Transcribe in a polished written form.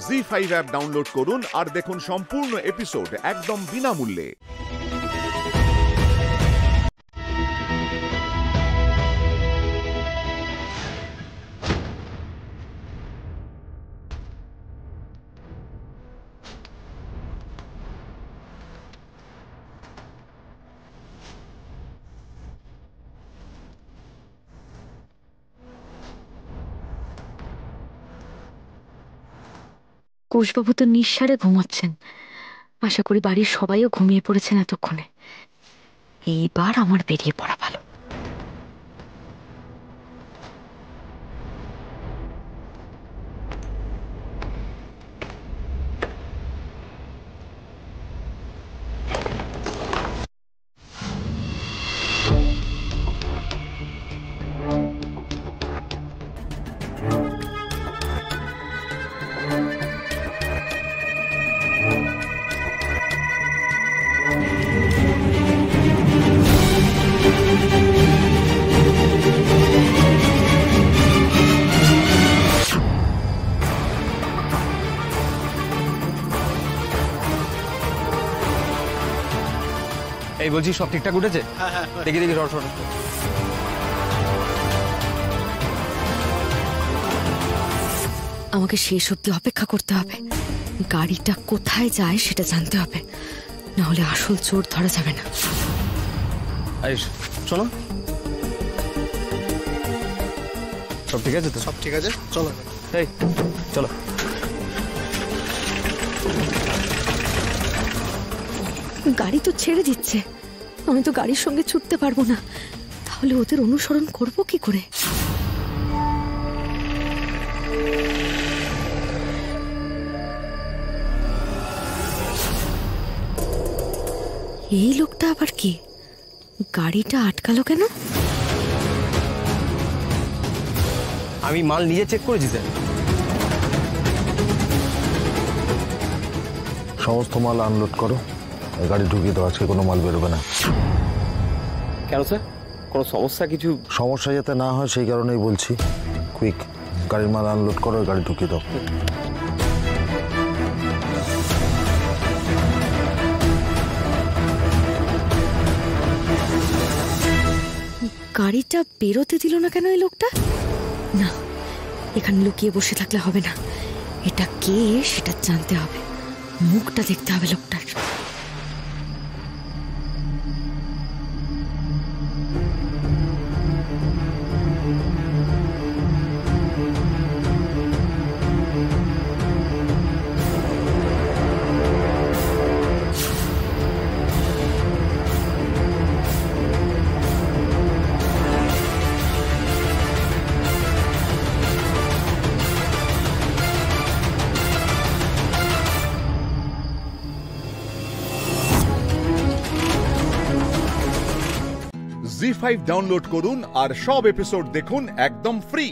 ZEE5 app download করুন আর দেখুন সম্পূর্ণ এপিসোড একদম বিনামূল্যে। কুশবাবু তো নিঃসাড়ে ঘুমাচ্ছেন। আশা করি বাড়ির সবাইও ঘুমিয়ে পড়েছেন এতক্ষণে। এইবার আমার বেরিয়ে পড়া ভালো। এই বলছি সব ঠিকঠাক উঠেছে? দেখি দেখি সর সর। আমাকে শেষ অব্দি অপেক্ষা করতে হবে। গাড়িটা কোথায় যায় সেটা জানতে হবে, না হলে আসল চোর ধরা যাবে না। আয়ুষ শোনো, সব ঠিক আছে তো? সব ঠিক আছে, চলো। এই চলো। গাড়ি তো ছেড়ে দিচ্ছে, আমি তো গাড়ির সঙ্গে ছুটতে পারবো না। তাহলে ওদের অনুসরণ করব কি করে? এই লোকটা আবার কি? গাড়িটা আটকালো কেন? আমি মাল নিজে চেক করেছি স্যার। সমস্ত মাল আনলোড করো, গাড়ি ঢুকিয়ে দাও, আজকে কোনো মাল বেরোবে না। কেন স্যার, কোনো সমস্যা? কিছু সমস্যা যাতে না হয় সেই কারণেই বলছি। কুইক, গাড়ির মাল আনলোড করো, গাড়ি ঢুকিয়ে দাও। গাড়িটা বেরোতে দিল না কেন এই লোকটা? না, এখানে লুকিয়ে বসে থাকলে হবে না। এটা কে সেটা জানতে হবে, মুখটা দেখতে হবে লোকটার। জি5 ডাউনলোড করুন আর সব এপিসোড দেখুন একদম ফ্রি।